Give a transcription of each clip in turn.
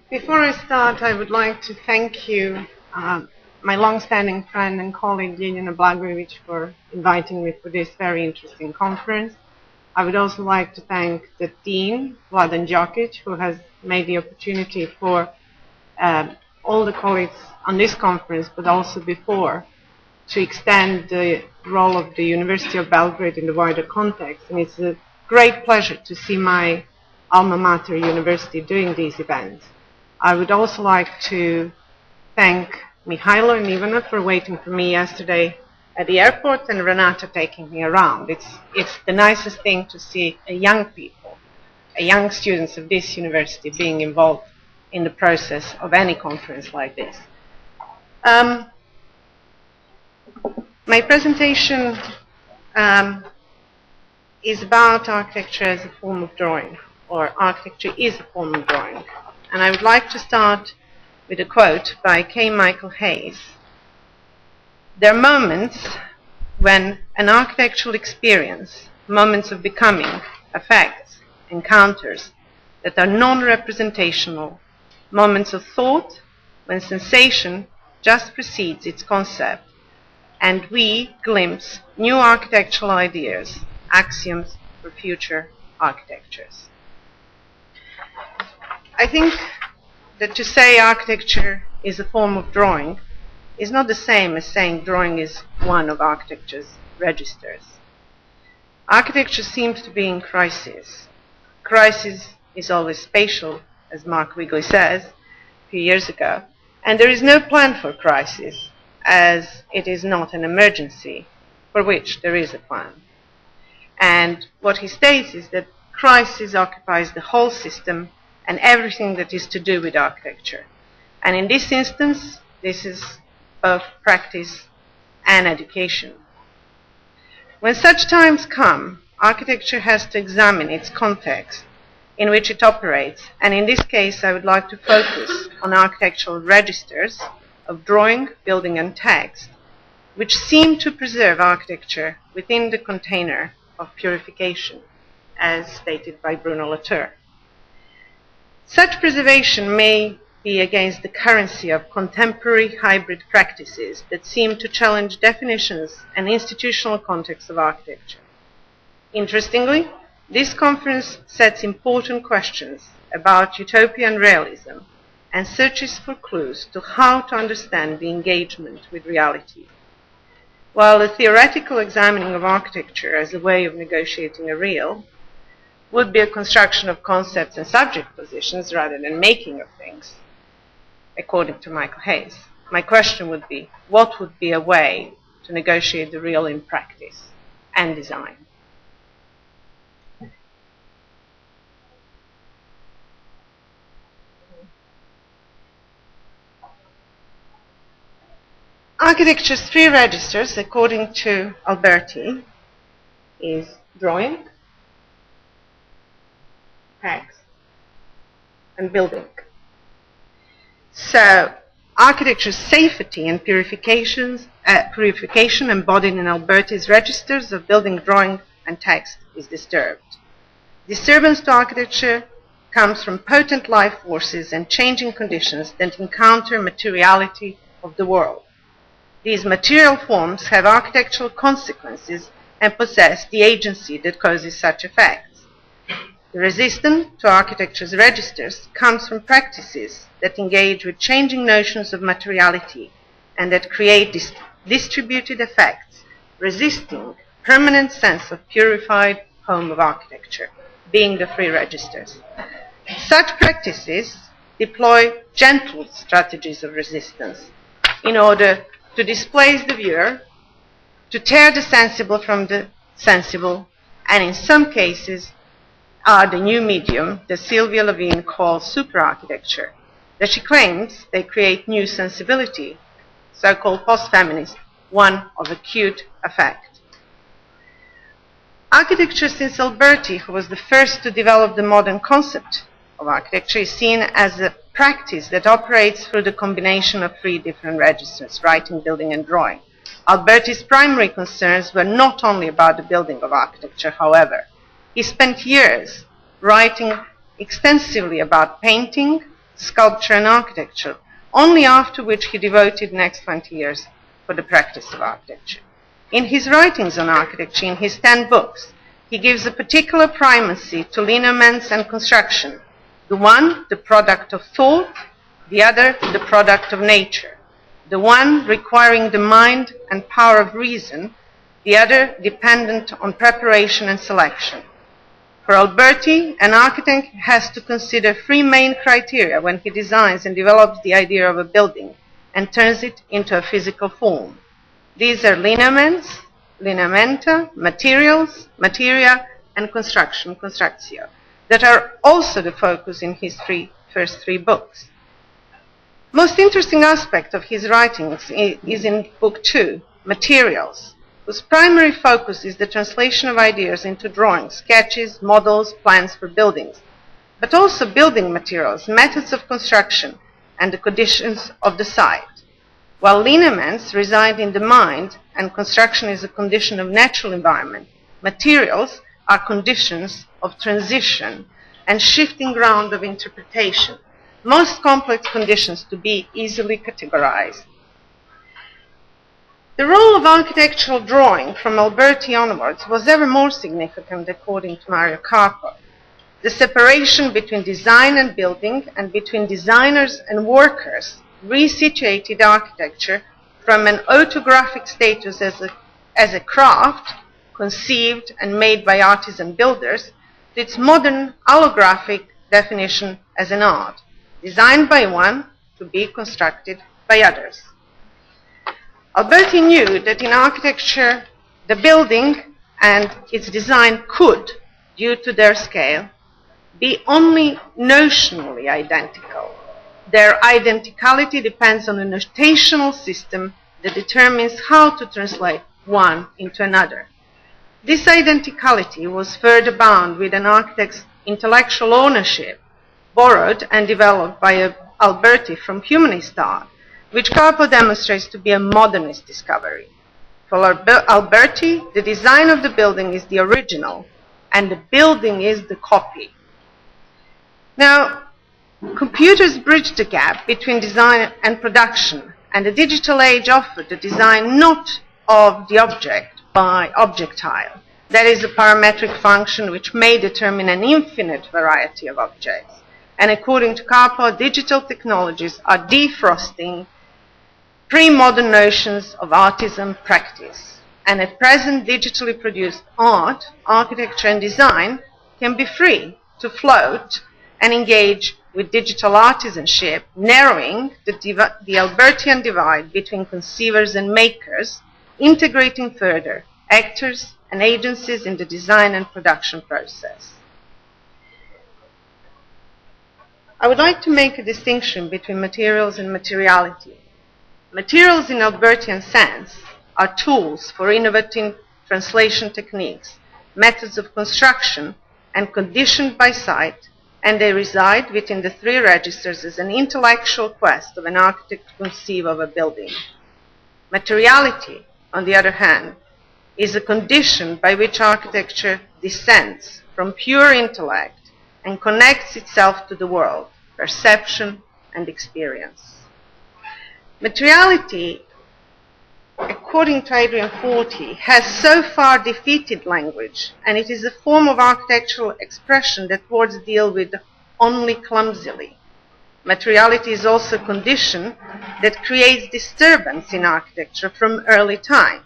Before I start, I would like to thank you, my long-standing friend and colleague, Ivana Belgrade, for inviting me for this very interesting conference. I would also like to thank the Dean, Vladan Jokic, who has made the opportunity for all the colleagues on this conference, but also before, to extend the role of the University of Belgrade in the wider context. And it's a great pleasure to see my alma mater university doing these events. I would also like to thank Mihailo and Ivana for waiting for me yesterday at the airport and Renata taking me around. It's the nicest thing to see young people, young students of this university being involved in the process of any conference like this. My presentation is about architecture as a form of drawing, or architecture is a form of drawing. And I would like to start with a quote by K. Michael Hayes. There are moments when an architectural experience, moments of becoming, effects, encounters that are non-representational, moments of thought when sensation just precedes its concept, and we glimpse new architectural ideas, axioms for future architectures. I think that to say architecture is a form of drawing is not the same as saying drawing is one of architecture's registers. Architecture seems to be in crisis. Crisis is always spatial, as Mark Wigley says a few years ago, and there is no plan for crisis, as it is not an emergency for which there is a plan. And what he states is that crisis occupies the whole system and everything that is to do with architecture. And in this instance, this is both practice and education. When such times come, architecture has to examine its context in which it operates, and in this case I would like to focus on architectural registers of drawing, building and text, which seem to preserve architecture within the container of purification, as stated by Bruno Latour. Such preservation may be against the currency of contemporary hybrid practices that seem to challenge definitions and institutional contexts of architecture. Interestingly, this conference sets important questions about utopian realism and searches for clues to how to understand the engagement with reality. While a theoretical examining of architecture as a way of negotiating a real would be a construction of concepts and subject positions rather than making of things, according to Michael Hayes, my question would be, what would be a way to negotiate the real in practice and design? Architecture's three registers, according to Alberti, is drawing, text, and building. So, architecture's safety and purification embodied in Alberti's registers of building, drawing, and text is disturbed. Disturbance to architecture comes from potent life forces and changing conditions that encounter materiality of the world. These material forms have architectural consequences and possess the agency that causes such effects. The resistance to architecture's registers comes from practices that engage with changing notions of materiality and that create distributed effects, resisting permanent sense of purified home of architecture, being the three registers. Such practices deploy gentle strategies of resistance in order to displace the viewer, to tear the sensible from the sensible, and in some cases are the new medium that Sylvia Levine calls super-architecture, that she claims they create new sensibility, so-called post-feminist, one of acute effect. Architecture since Alberti, who was the first to develop the modern concept of architecture, is seen as a practice that operates through the combination of three different registers, writing, building, and drawing. Alberti's primary concerns were not only about the building of architecture, however. He spent years writing extensively about painting, sculpture and architecture, only after which he devoted the next 20 years for the practice of architecture. In his writings on architecture, in his 10 books, he gives a particular primacy to lineaments and construction, the one the product of thought, the other the product of nature, the one requiring the mind and power of reason, the other dependent on preparation and selection. For Alberti, an architect has to consider 3 main criteria when he designs and develops the idea of a building and turns it into a physical form. These are lineaments, lineamenta, materials, materia, and construction, constructio, that are also the focus in his first 3 books. Most interesting aspect of his writings is in book 2, Materials, whose primary focus is the translation of ideas into drawings, sketches, models, plans for buildings, but also building materials, methods of construction, and the conditions of the site. While lineaments reside in the mind and construction is a condition of natural environment, materials are conditions of transition and shifting ground of interpretation, most complex conditions to be easily categorized. The role of architectural drawing from Alberti onwards was ever more significant, according to Mario Carpo. The separation between design and building and between designers and workers resituated architecture from an autographic status as a craft conceived and made by artisan builders to its modern allographic definition as an art, designed by one to be constructed by others. Alberti knew that in architecture, the building and its design could, due to their scale, be only notionally identical. Their identicality depends on a notational system that determines how to translate one into another. This identicality was further bound with an architect's intellectual ownership, borrowed and developed by Alberti from humanist art, which Carpo demonstrates to be a modernist discovery. For Alberti, the design of the building is the original, and the building is the copy. Now, computers bridge the gap between design and production, and the digital age offered the design not of the object by objectile, that is, a parametric function which may determine an infinite variety of objects. And according to Carpo, digital technologies are defrosting pre-modern notions of artisan practice. And at present, digitally produced art, architecture, and design can be free to float and engage with digital artisanship, narrowing the Albertian divide between conceivers and makers, integrating further actors and agencies in the design and production process. I would like to make a distinction between materials and materiality. Materials in Albertian sense are tools for innovating translation techniques, methods of construction, and conditioned by sight, and they reside within the 3 registers as an intellectual quest of an architect to conceive of a building. Materiality, on the other hand, is a condition by which architecture descends from pure intellect and connects itself to the world, perception, and experience. Materiality, according to Adrian Forty, has so far defeated language, and it is a form of architectural expression that words deal with only clumsily. Materiality is also a condition that creates disturbance in architecture from early times.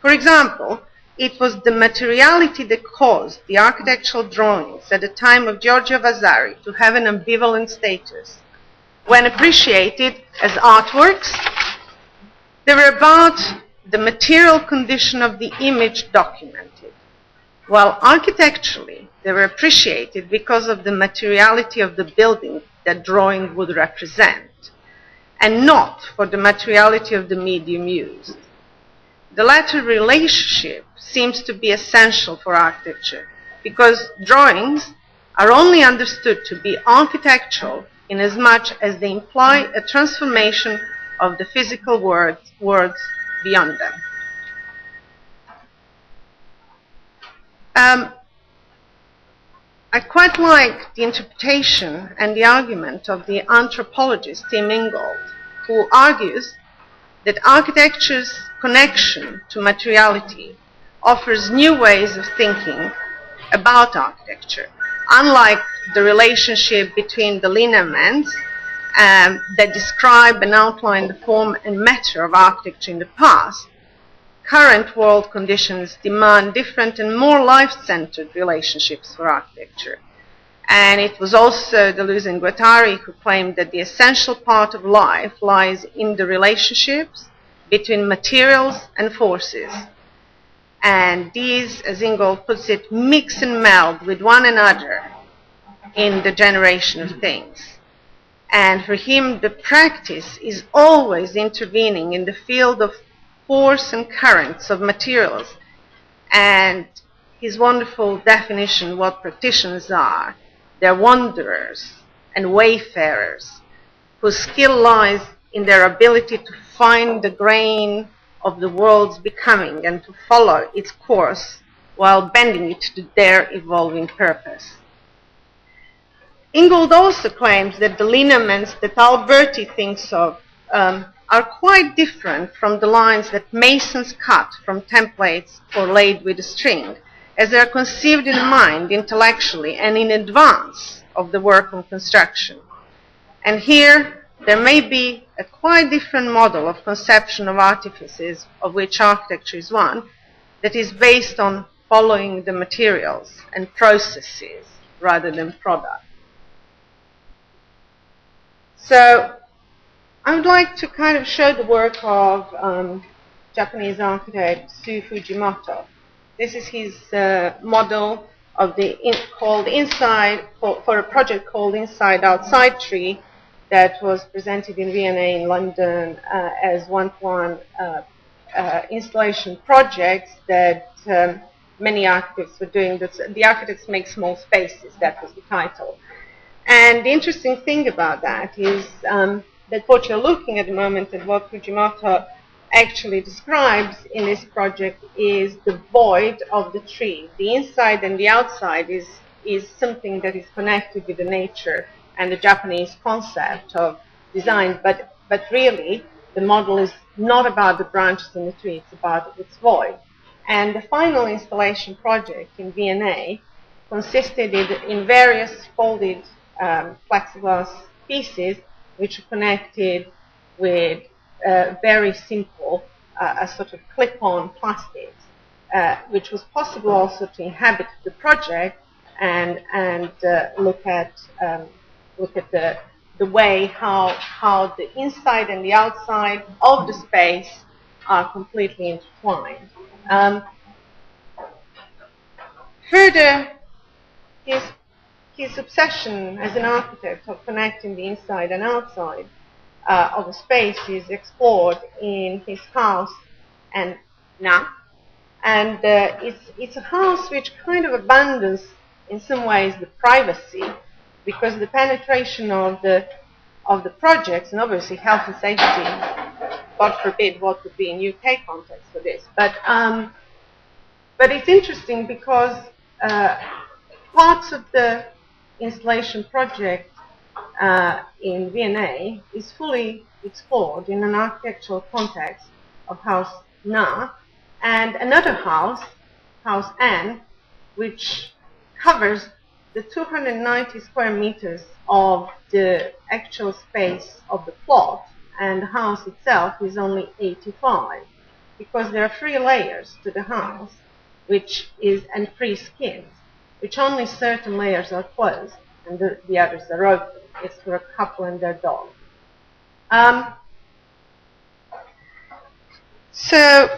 For example, it was the materiality that caused the architectural drawings at the time of Giorgio Vasari to have an ambivalent status. When appreciated as artworks, they were about the material condition of the image documented, while architecturally they were appreciated because of the materiality of the building that drawing would represent, and not for the materiality of the medium used. The latter relationship seems to be essential for architecture, because drawings are only understood to be architectural inasmuch as they imply a transformation of the physical worlds beyond them. I quite like the interpretation and the argument of the anthropologist Tim Ingold, who argues that architecture's connection to materiality offers new ways of thinking about architecture, unlike the relationship between the lineaments that describe and outline the form and matter of architecture in the past. Current world conditions demand different and more life-centered relationships for architecture. And it was also Deleuze and Guattari who claimed that the essential part of life lies in the relationships between materials and forces. And these, as Ingold puts it, mix and meld with one another in the generation of things. And for him, the practice is always intervening in the field of force and currents of materials. And his wonderful definition, what practitioners are, they're wanderers and wayfarers whose skill lies in their ability to find the grain of the world's becoming and to follow its course while bending it to their evolving purpose. Ingold also claims that the lineaments that Alberti thinks of are quite different from the lines that masons cut from templates or laid with a string, as they are conceived in mind intellectually and in advance of the work on construction. And here, there may be a quite different model of conception of artifices, of which architecture is one, that is based on following the materials and processes rather than products. So, I would like to kind of show the work of Japanese architect Sou Fujimoto. This is his model of the called Inside, for a project called Inside Outside Tree that was presented in Vienna in London as one-to-one installation projects that many architects were doing. The architects make small spaces, that was the title. And the interesting thing about that is that what you're looking at the moment and what Fujimoto actually describes in this project is the void of the tree. The inside and the outside is something that is connected with the nature and the Japanese concept of design, but really the model is not about the branches in the tree, it's about its void. And the final installation project in V&A consisted in various folded plexiglass pieces which are connected with very simple, a sort of clip-on plastics, which was possible also to inhabit the project and look at the way how the inside and the outside of the space are completely intertwined. Further, his obsession as an architect of connecting the inside and outside of a space is explored in his house and it's a house which kind of abandons in some ways the privacy, because the penetration of the projects, and obviously health and safety, God forbid what would be in UK context for this, but it's interesting because parts of the installation project in V&A is fully explored in an architectural context of House Na, and another house, House N, which covers the 290 square meters of the actual space of the plot, and the house itself is only 85, because there are 3 layers to the house, and 3 skins, which only certain layers are closed and the others are open. It's for a couple and their dog. So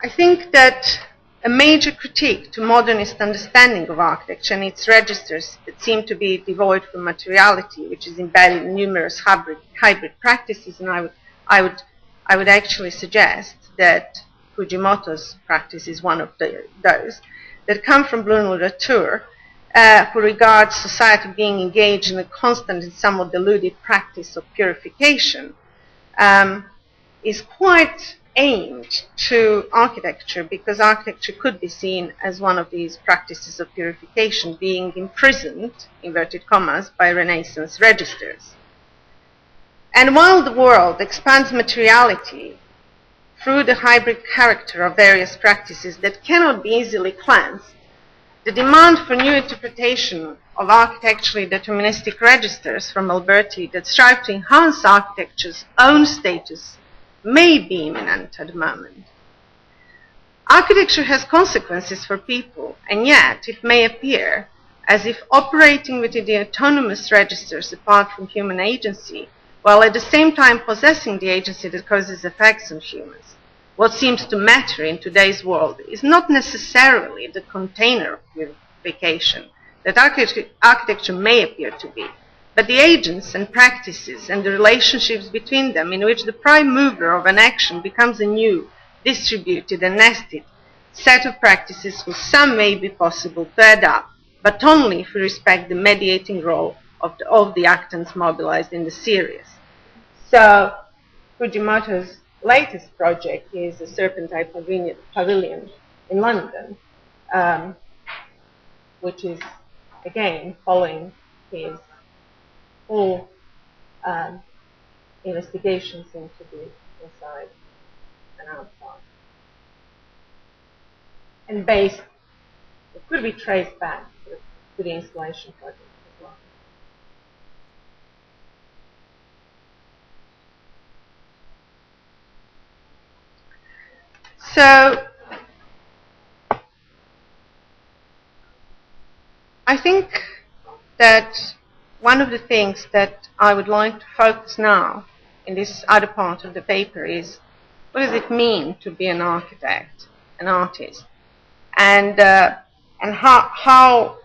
I think that a major critique to modernist understanding of architecture and its registers that seem to be devoid from materiality, which is embedded in numerous hybrid practices, and I would actually suggest that Fujimoto's practice is one of those that come from Bruno Latour, who regards society being engaged in a constant and somewhat deluded practice of purification, is quite aimed to architecture because architecture could be seen as one of these practices of purification, being imprisoned, inverted commas, by Renaissance registers. And while the world expands materiality through the hybrid character of various practices that cannot be easily cleansed, the demand for new interpretation of architecturally deterministic registers from Alberti that strive to enhance architecture's own status may be imminent at the moment. Architecture has consequences for people, and yet it may appear as if operating within the autonomous registers apart from human agency, while at the same time possessing the agency that causes effects on humans. What seems to matter in today's world is not necessarily the container of purification that architecture may appear to be, but the agents and practices and the relationships between them in which the prime mover of an action becomes a new, distributed and nested set of practices whose sum may be possible to adapt, but only if we respect the mediating role of the actants mobilized in the series. So, Fujimoto's latest project is the Serpentine Pavilion in London, which is, again, following his full investigations into the inside and outside. And based, it could be traced back to the installation project as well. So, I think that one of the things that I would like to focus now in this other part of the paper is what does it mean to be an architect, an artist, and how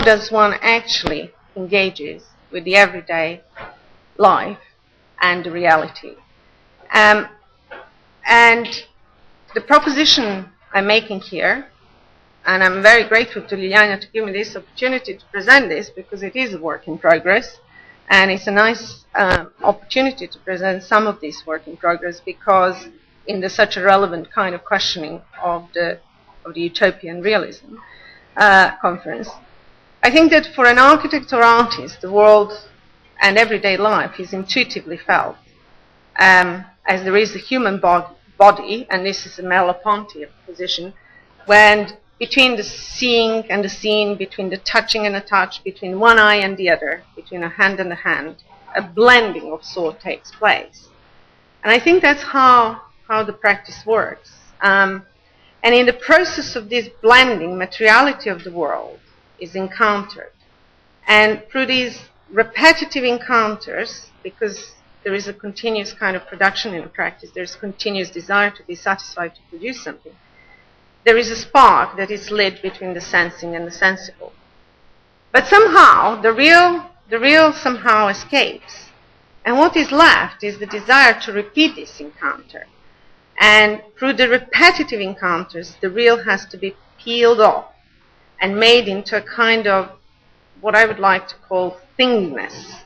does one actually engages with the everyday life and the reality. And the proposition I'm making here, and I'm very grateful to Liliana to give me this opportunity to present this because it is a work in progress, and it's a nice opportunity to present some of this work in progress because in such a relevant kind of questioning of the Utopian Realism conference. I think that for an architect or artist, the world and everyday life is intuitively felt, as there is a human body, and this is a Merleau-Ponty position, when between the seeing and the seen, between the touching and the touch, between one eye and the other, between a hand and a hand, a blending of sort takes place. And I think that's how the practice works. And in the process of this blending, materiality of the world is encountered. And through these repetitive encounters, because there is a continuous kind of production in a practice, there's continuous desire to be satisfied to produce something, there is a spark that is lit between the sensing and the sensible. But somehow, the real somehow escapes. And what is left is the desire to repeat this encounter. And through the repetitive encounters, the real has to be peeled off and made into a kind of what I would like to call thingness.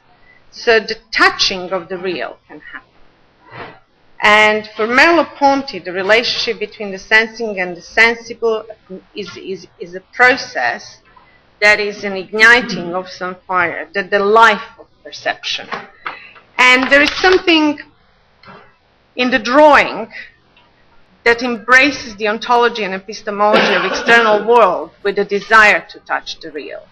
So the touching of the real can happen. And for Merleau-Ponty, the relationship between the sensing and the sensible is a process that is an igniting of some fire, the life of perception. And there is something in the drawing that embraces the ontology and epistemology of external world with a desire to touch the real.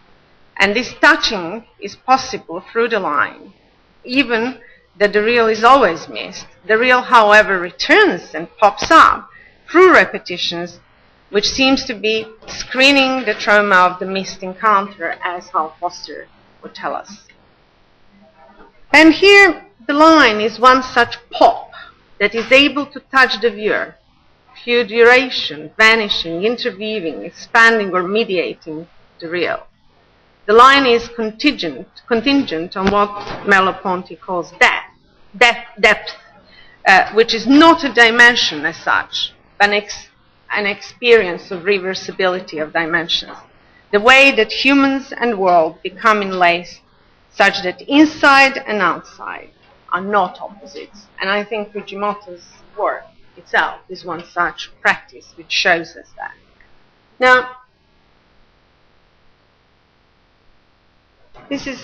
And this touching is possible through the line, even that the real is always missed. The real, however, returns and pops up through repetitions, which seems to be screening the trauma of the missed encounter, as Hal Foster would tell us. And here, the line is one such pop that is able to touch the viewer, through duration, vanishing, interweaving, expanding, or mediating the real. The line is contingent on what Merleau-Ponty calls depth, which is not a dimension as such, but an experience of reversibility of dimensions. The way that humans and world become enlaced such that inside and outside are not opposites. And I think Fujimoto's work itself is one such practice which shows us that. Now, this is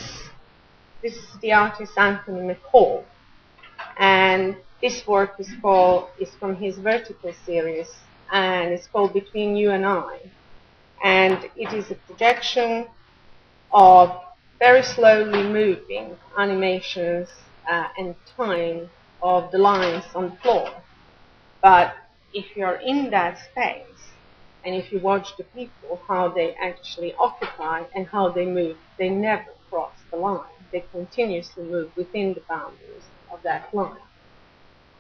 the artist Anthony McCall, and this work is from his Vertical series, and it's called Between You and I, and it is a projection of very slowly moving animations and time of the lines on the floor. But if you're in that space, and if you watch the people, how they actually occupy and how they move, they never cross the line. They continuously move within the boundaries of that line.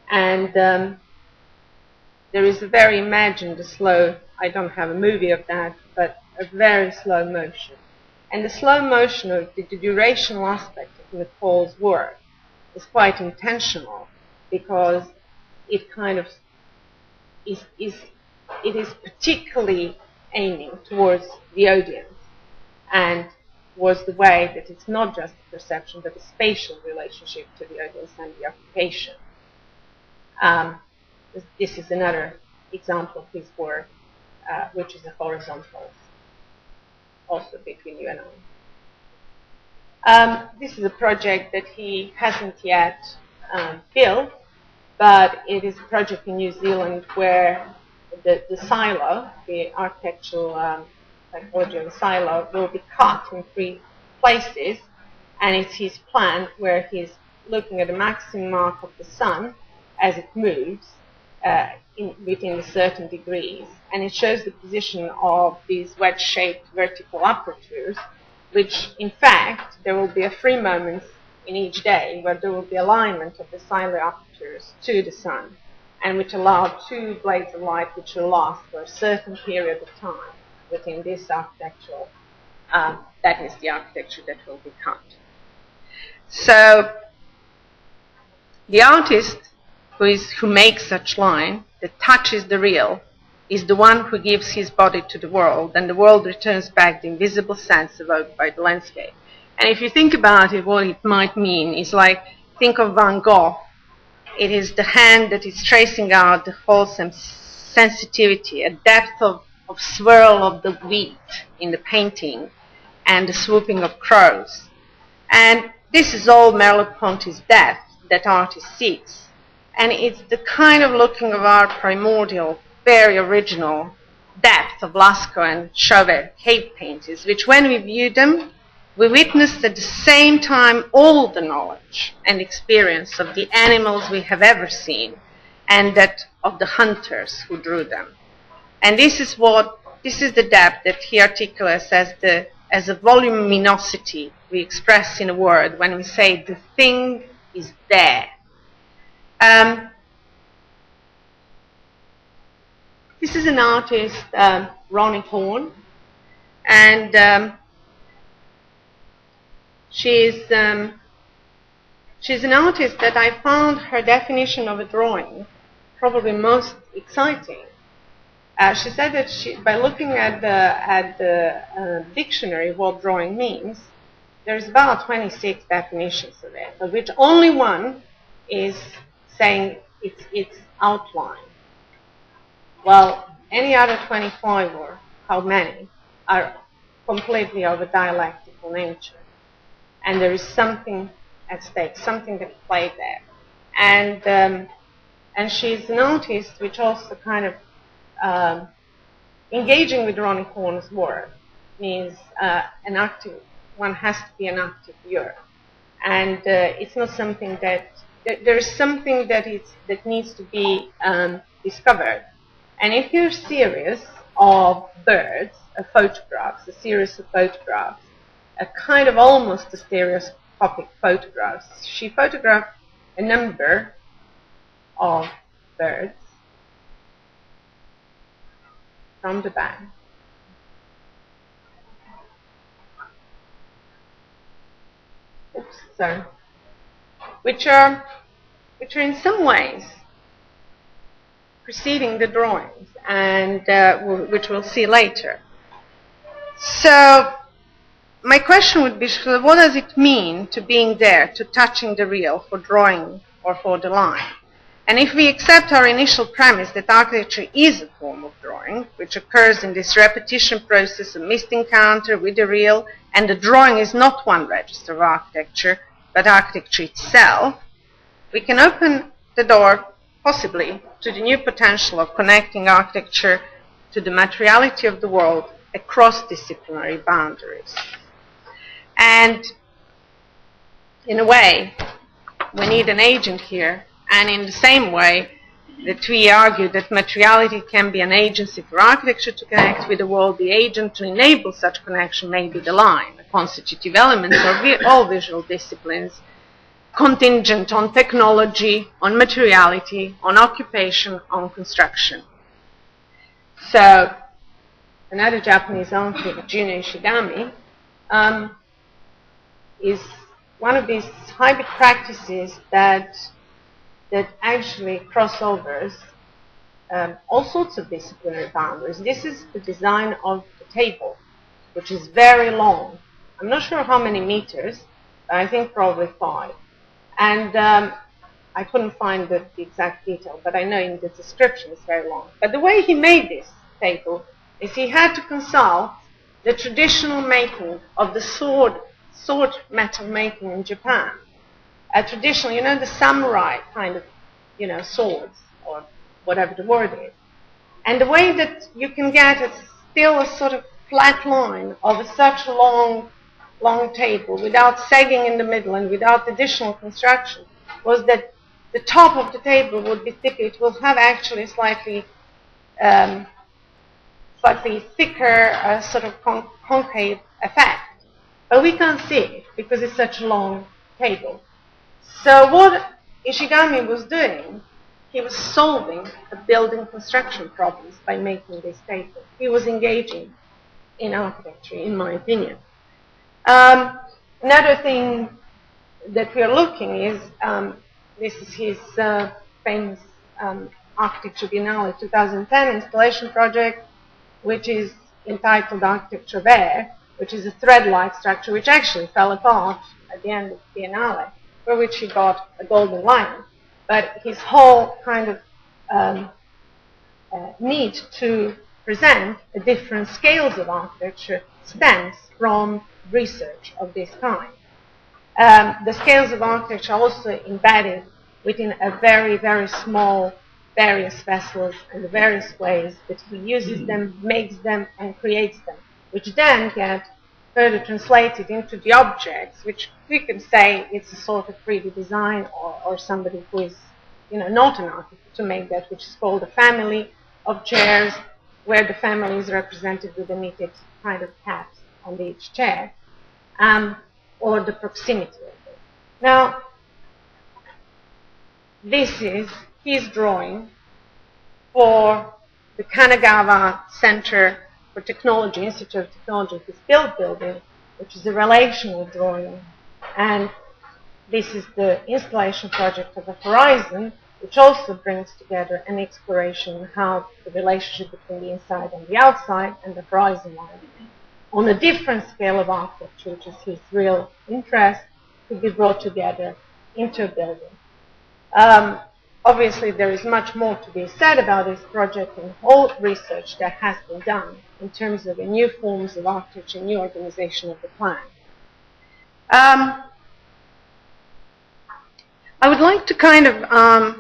And there is a very imagined slow, I don't have a movie of that, but a very slow motion. And the slow motion of the durational aspect of McCall's work is quite intentional, because it kind of it is particularly aiming towards the audience, and was the way that it's not just a perception but a spatial relationship to the audience and the occupation. This is another example of his work, which is a horizontal, also Between You and I. This is a project that he hasn't yet built, but it is a project in New Zealand where the silo, the architectural typology of the silo, will be cut in 3 places, and it's his plan where he's looking at the maximum arc of the sun as it moves within a certain degrees, and it shows the position of these wedge-shaped vertical apertures, which in fact there will be a free moment in each day where there will be alignment of the silo apertures to the sun, and which allow 2 blades of light which will last for a certain period of time within this architectural, that is the architecture that will be cut. So the artist who makes such line, that touches the real, is the one who gives his body to the world, and the world returns back the invisible sense evoked by the landscape. And if you think about it, what it might mean is like, think of Van Gogh. It is the hand that is tracing out the wholesome sensitivity, a depth of swirl of the wheat in the painting, and the swooping of crows. And this is all Merleau-Ponty's depth that artist seeks. And it's the kind of looking of our primordial, very original depth of Lascaux and Chauvet cave paintings, which when we view them, we witness at the same time all the knowledge and experience of the animals we have ever seen, and that of the hunters who drew them. And this is the depth that he articulates as a voluminosity we express in a word when we say the thing is there. This is an artist, Roni Horn, and she's an artist that I found her definition of a drawing probably most exciting. She said that by looking at the dictionary what drawing means, there's about 26 definitions of it, of which only one is saying it's outline. Well, any other 25 or how many are completely of a dialectical nature. And there is something at stake, something that played there. And she's an artist which also kind of engaging with Roni Horn's work means one has to be an active viewer. And it's not something that, there's something that needs to be discovered. And if you're serious of birds, photographs, a series of photographs, a kind of almost a stereoscopic photographs, she photographed a number of birds from the back. Oops, sorry. Which are in some ways preceding the drawings, and which we'll see later. So my question would be, what does it mean to being there, to touching the real, for drawing or for the line? And if we accept our initial premise that architecture is a form of drawing, which occurs in this repetition process of missed encounter with the real, and the drawing is not one register of architecture, but architecture itself, we can open the door, possibly, to the new potential of connecting architecture to the materiality of the world across disciplinary boundaries. And in a way, we need an agent here. And in the same way that we argue that materiality can be an agency for architecture to connect with the world, the agent to enable such connection may be the line, a constitutive element of all visual disciplines, contingent on technology, on materiality, on occupation, on construction. So, another Japanese architect, Juno Ishigami, is one of these hybrid practices that actually crossovers all sorts of disciplinary boundaries. This is the design of the table, which is very long. I'm not sure how many meters, but I think probably 5. And I couldn't find the exact detail, but I know in the description it's very long. But the way he made this table is he had to consult the traditional making of the sword metal making in Japan. Traditional, you know, the samurai kind of, you know, swords, or whatever the word is. And the way that you can get still a sort of flat line of such a long table without sagging in the middle and without additional construction was that the top of the table would be thicker. It will have actually slightly thicker sort of concave effect. But we can't see it because it's such a long table. So what Ishigami was doing, he was solving the building construction problems by making this table. He was engaging in architecture, in my opinion. Another thing that we are looking is, this is his famous Architecture Biennale 2010 installation project, which is entitled Architecture of Air, which is a thread-like structure which actually fell apart at the end of the Biennale, for which he got a golden lion. But his whole kind of need to present the different scales of architecture stems from research of this kind. The scales of architecture are also embedded within a very, very small various vessels and the various ways that he uses them, makes them, and creates them, which then get further translated into the objects, which we can say it's a sort of 3D design, or somebody who is, you know, not an architect to make that, which is called a family of chairs, where the family is represented with a knitted kind of cat on each chair, or the proximity of it. Now, this is his drawing for the Kanagawa Center for Technology, Institute of Technology, his building, which is a relational drawing. And this is the installation project of the Horizon, which also brings together an exploration of how the relationship between the inside and the outside and the horizon line on a different scale of architecture, which is his real interest, could be brought together into a building. Obviously, there is much more to be said about this project and all research that has been done in terms of the new forms of architecture, new organization of the plan. I would like to kind of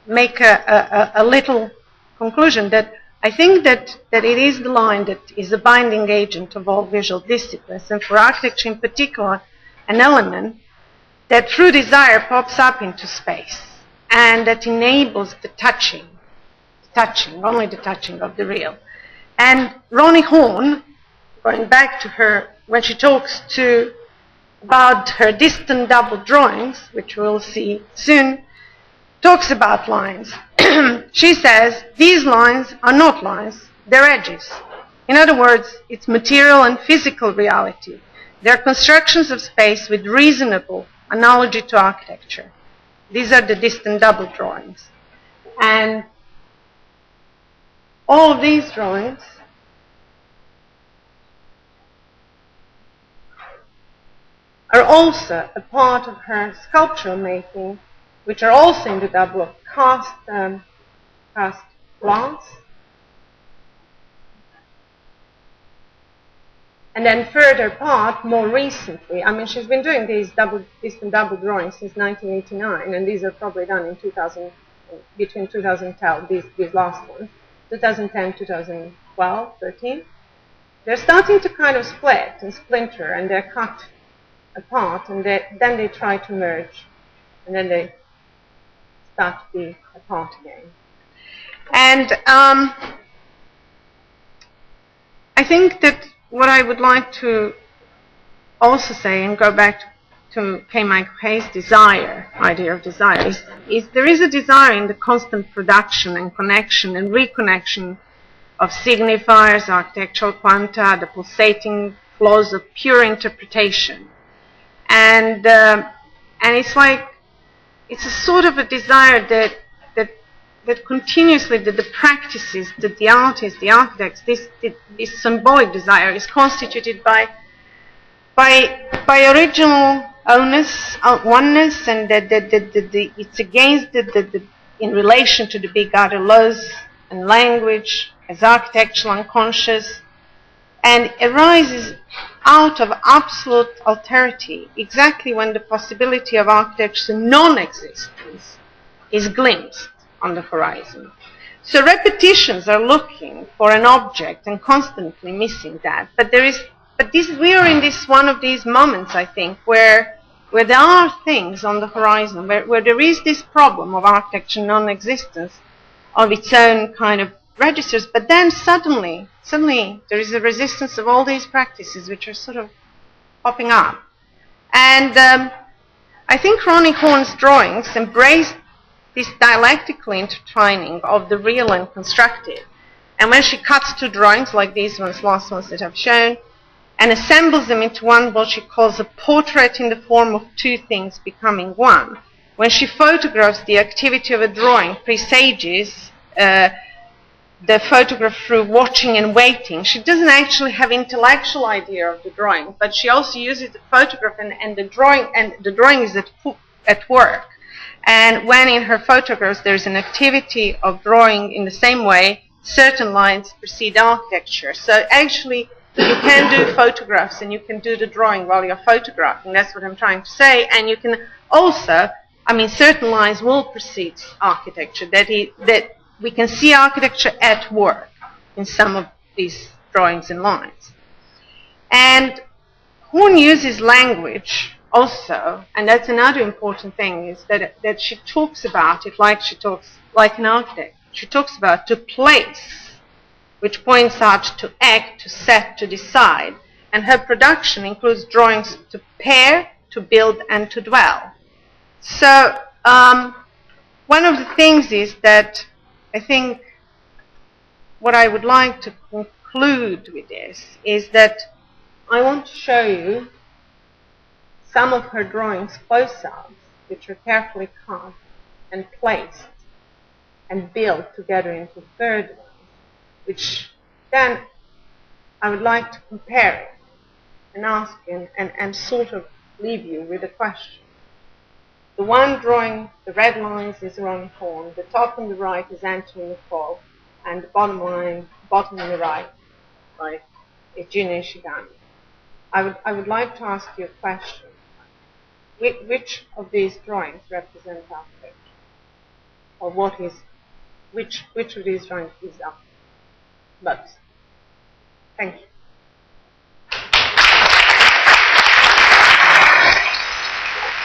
make a little conclusion that I think that it is the line that is a binding agent of all visual disciplines, and for architecture in particular, an element that through desire pops up into space and that enables the touching, only the touching of the real. And Roni Horn, going back to her, when she talks about her distant double drawings, which we'll see soon, talks about lines. She says, these lines are not lines, they're edges. In other words, it's material and physical reality. They're constructions of space with reasonable analogy to architecture. These are the distant double drawings. And all of these drawings are also a part of her sculptural making which are also in the double cast glass. And then further apart, more recently, I mean, she's been doing these distant double drawings since 1989, and these are probably done in between 2010, these last ones, 2010, 2012, 13. They're starting to kind of split and splinter, and they're cut apart, and then they try to merge, and then they start to be apart again. And I think that what I would like to also say, and go back to K. Michael Hayes' idea of desire, is there is a desire in the constant production and connection and reconnection of signifiers, architectural quanta, the pulsating flows of pure interpretation. And it's like, it's a sort of a desire that continuously, that the practices, that the artists, the architects, this symbolic desire is constituted by original oneness, and that it's against in relation to the big other laws and language as architectural unconscious, and arises out of absolute alterity, exactly when the possibility of architecture's non-existence is glimpsed on the horizon. So repetitions are looking for an object and constantly missing that. But we are in this one of these moments, I think, where there are things on the horizon, where there is this problem of architecture non-existence of its own kind of registers, but then suddenly there is a resistance of all these practices which are sort of popping up. And I think Roni Horn's drawings embrace this dialectical intertwining of the real and constructive. And when she cuts two drawings, like these last ones that I've shown, and assembles them into one, what she calls a portrait in the form of two things becoming one, when she photographs the activity of a drawing, presages the photograph through watching and waiting. She doesn't actually have intellectual idea of the drawing, but she also uses the photograph and the drawing is at work. And when in her photographs there's an activity of drawing in the same way, certain lines precede architecture. So actually you can do photographs and you can do the drawing while you're photographing. That's what I'm trying to say. And you can also, I mean, certain lines will precede architecture, that we can see architecture at work in some of these drawings and lines. And Horn uses language also, and that's another important thing, is that she talks about it like an architect. She talks about to place, which points out to act, to set, to decide. And her production includes drawings to pair, to build, and to dwell. So one of the things is that I think what I would like to conclude with this is that I want to show you some of her drawings close-ups, which are carefully cut and placed and built together into third ones, which then I would like to compare it and ask you and sort of leave you with a question. The one drawing the red lines is Roni Horn, the top on the right is Anthony Nicole, and the bottom on the right is Gina Ishigami. I would like to ask you a question. Which of these drawings represent architecture? Or which of these drawings is architecture? But thank you.